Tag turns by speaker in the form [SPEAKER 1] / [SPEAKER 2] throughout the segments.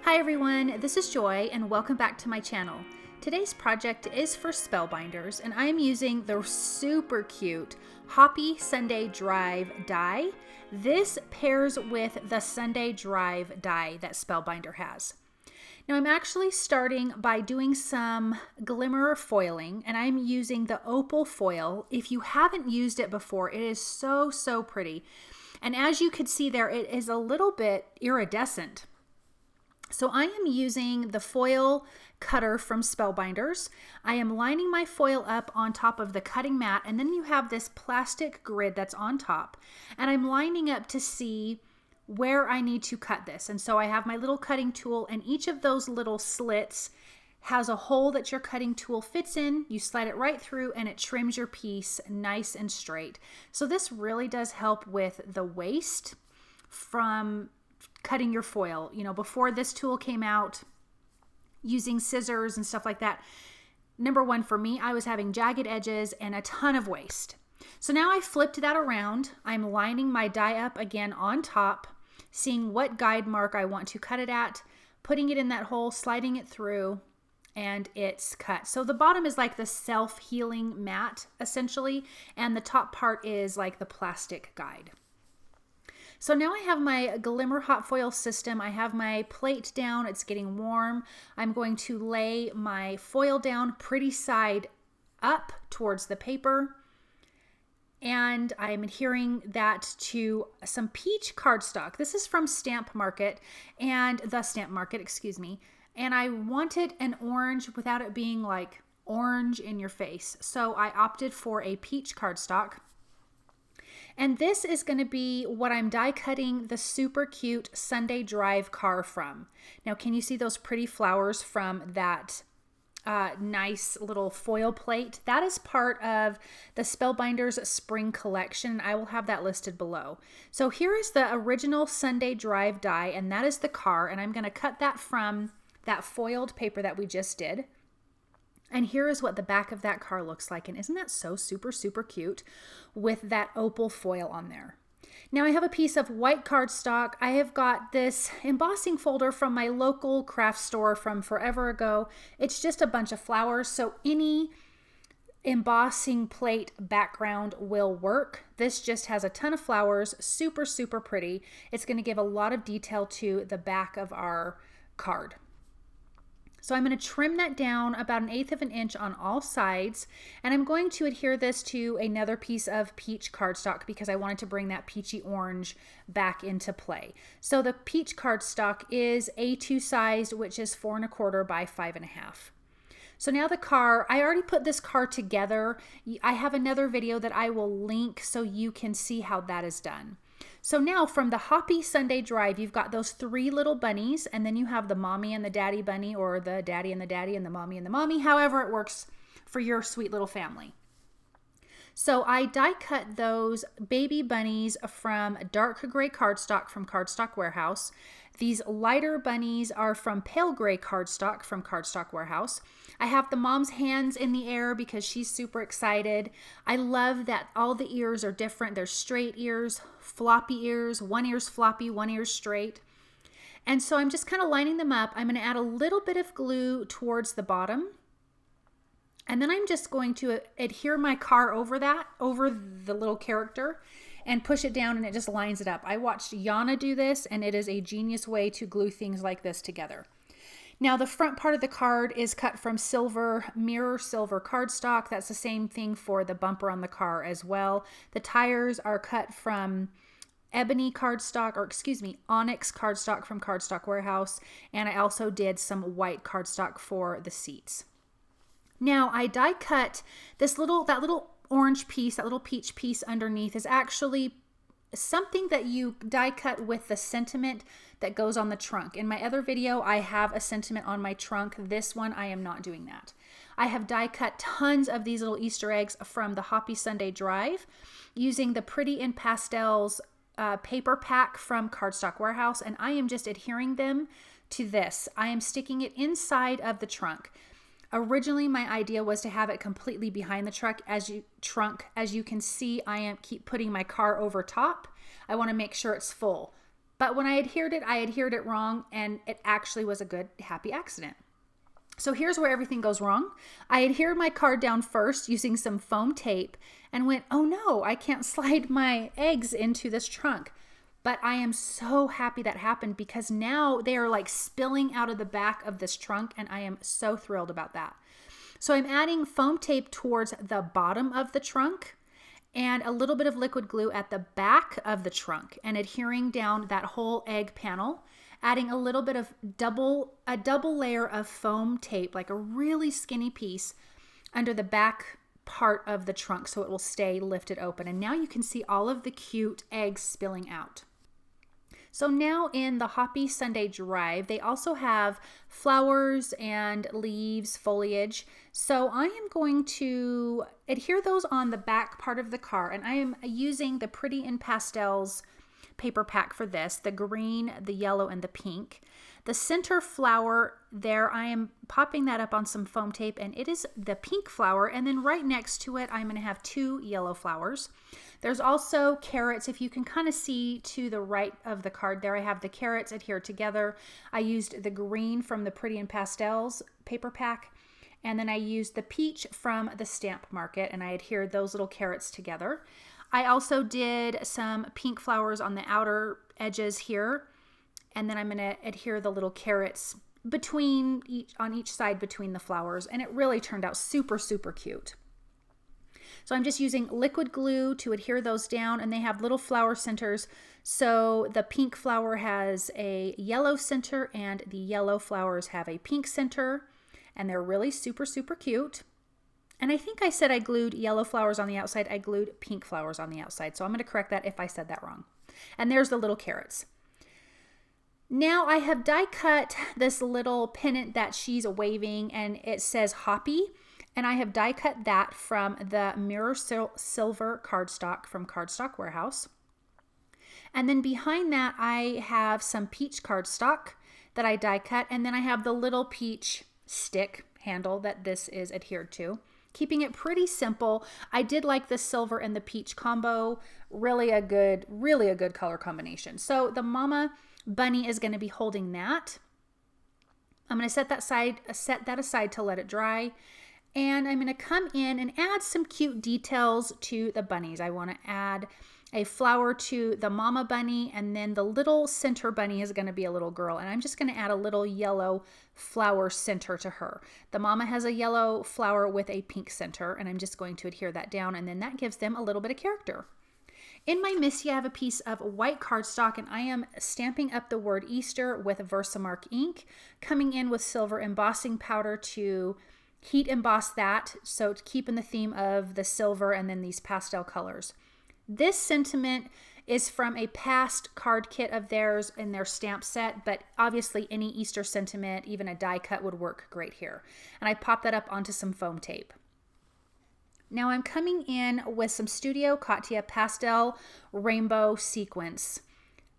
[SPEAKER 1] Hi everyone, this is Joy and welcome back to my channel. Today's project is for Spellbinders and I am using the super cute Hoppy Sunday Drive Die. This pairs with the Sunday Drive die that Spellbinder has. Now I'm actually starting by doing some Glimmer foiling and I'm using the Opal foil. If you haven't used it before, it is so pretty. And as you can see there, it is a little bit iridescent. So I am using the foil cutter from Spellbinders. I am lining my foil up on top of the cutting mat, and then you have this plastic grid that's on top. And I'm lining up to see where I need to cut this. And so I have my little cutting tool, and each of those little slits has a hole that your cutting tool fits in. You slide it right through and it trims your piece nice and straight. So this really does help with the waste from cutting your foil. You know, before this tool came out, using scissors and stuff like that, number one, for me, I was having jagged edges and a ton of waste. So now I flipped that around. I'm lining my die up again on top, seeing what guide mark I want to cut it at, putting it in that hole, sliding it through, and it's cut. So the bottom is like the self-healing mat essentially, and the top part is like the plastic guide. So now I have my Glimmer hot foil system. I have my plate down. It's getting warm. I'm going to lay my foil down pretty side up towards the paper. And I'm adhering that to some peach cardstock. This is from Stamp Market and the Stamp Market, excuse me. And I wanted an orange without it being like orange in your face. So I opted for a peach cardstock. And this is going to be what I'm die cutting the super cute Sunday Drive car from. Now, can you see those pretty flowers from that nice little foil plate? That is part of the Spellbinders spring collection. I will have that listed below. So here is the original Sunday Drive die, and that is the car. And I'm going to cut that from that foiled paper that we just did. And here is what the back of that car looks like. And isn't that so super cute with that opal foil on there? Now I have a piece of white cardstock. I have got this embossing folder from my local craft store from forever ago. It's just a bunch of flowers, so any embossing plate background will work. This just has a ton of flowers, super pretty. It's going to give a lot of detail to the back of our card. So I'm going to trim that down about 1/8 of an inch on all sides, and I'm going to adhere this to another piece of peach cardstock because I wanted to bring that peachy orange back into play. So the peach cardstock is A2 sized, which is 4 1/4 by 5 1/2. So now the car, I already put this car together. I have another video that I will link so you can see how that is done. So now from the Hoppy Sunday Drive, you've got those 3 little bunnies, and then you have the mommy and the daddy bunny, or the daddy and the mommy and the mommy, however it works for your sweet little family. So I die cut those baby bunnies from dark gray cardstock from Cardstock Warehouse. These lighter bunnies are from pale gray cardstock from Cardstock Warehouse. I have the mom's hands in the air because she's super excited. I love that all the ears are different. There's straight ears, floppy ears, one ear's floppy, one ear's straight. And so I'm just kind of lining them up. I'm going to add a little bit of glue towards the bottom. And then I'm just going to adhere my car over that, over the little character, and push it down, and it just lines it up. I watched Yana do this, and it is a genius way to glue things like this together. Now the front part of the card is cut from mirror silver cardstock. That's the same thing for the bumper on the car as well. The tires are cut from ebony cardstock, or excuse me, onyx cardstock from Cardstock Warehouse. And I also did some white cardstock for the seats. Now I die cut that little orange piece, that little peach piece underneath is actually something that you die cut with the sentiment that goes on the trunk. In my other video, I have a sentiment on my trunk. This one, I am not doing that. I have die cut tons of these little Easter eggs from the Hoppy Sunday Drive using the Pretty in Pastels paper pack from Cardstock Warehouse, and I am just adhering them to this. I am sticking it inside of the trunk. Originally, my idea was to have it completely behind the trunk. As you can see, I keep putting my car over top. I want to make sure it's full. But when I adhered it wrong, and it actually was a good, happy accident. So here's where everything goes wrong. I adhered my card down first using some foam tape and went, oh no, I can't slide my eggs into this trunk. But I am so happy that happened, because now they are like spilling out of the back of this trunk, and I am so thrilled about that. So I'm adding foam tape towards the bottom of the trunk and a little bit of liquid glue at the back of the trunk, and adhering down that whole egg panel, adding a little bit of a double layer of foam tape, like a really skinny piece under the back part of the trunk, so it will stay lifted open. And now you can see all of the cute eggs spilling out. So now in the Hoppy Sunday Drive, they also have flowers and leaves, foliage. So I am going to adhere those on the back part of the card, and I am using the Pretty in Pastels paper pack for this, the green, the yellow, and the pink. The center flower there, I am popping that up on some foam tape, and it is the pink flower, and then right next to it, I'm going to have 2 yellow flowers. There's also carrots. If you can kind of see to the right of the card there, I have the carrots adhered together. I used the green from the Pretty in Pastels paper pack, and then I used the peach from the Stamp Market, and I adhered those little carrots together. I also did some pink flowers on the outer edges here, and then I'm going to adhere the little carrots on each side between the flowers, and it really turned out super, super cute. So I'm just using liquid glue to adhere those down, and they have little flower centers. So the pink flower has a yellow center, and the yellow flowers have a pink center, and they're really super, super cute. And I think I said I glued yellow flowers on the outside. I glued pink flowers on the outside. So I'm going to correct that if I said that wrong. And there's the little carrots. Now I have die cut this little pennant that she's waving, and it says Hoppy. And I have die cut that from the Mirror Silver cardstock from Cardstock Warehouse. And then behind that, I have some peach cardstock that I die cut. And then I have the little peach stick handle that this is adhered to. Keeping it pretty simple. I did like the silver and the peach combo. Really a good color combination. So the mama bunny is going to be holding that. I'm going to set that aside to let it dry. And I'm going to come in and add some cute details to the bunnies. I want to add a flower to the mama bunny, and then the little center bunny is going to be a little girl, and I'm just going to add a little yellow flower center to her. The mama has a yellow flower with a pink center, and I'm just going to adhere that down, and then that gives them a little bit of character. In my Missy, I have a piece of white cardstock, and I am stamping up the word Easter with VersaMark ink, coming in with silver embossing powder to heat emboss that, so to keep in the theme of the silver and then these pastel colors. This sentiment is from a past card kit of theirs in their stamp set, but obviously any Easter sentiment, even a die cut, would work great here. And I popped that up onto some foam tape. Now I'm coming in with some Studio Katia pastel rainbow sequins.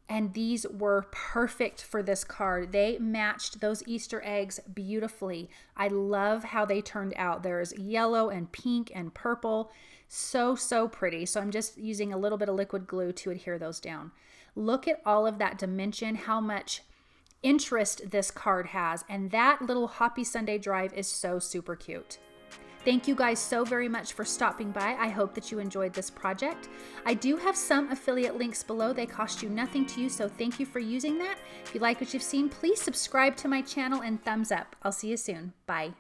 [SPEAKER 1] And these were perfect for this card. They matched those Easter eggs beautifully. I love how they turned out. There's yellow and pink and purple. So, so pretty. So I'm just using a little bit of liquid glue to adhere those down. Look at all of that dimension, how much interest this card has. And that little Hoppy Sunday Drive is so super cute. Thank you guys so very much for stopping by. I hope that you enjoyed this project. I do have some affiliate links below. They cost you nothing to use, so thank you for using that. If you like what you've seen, please subscribe to my channel and thumbs up. I'll see you soon. Bye.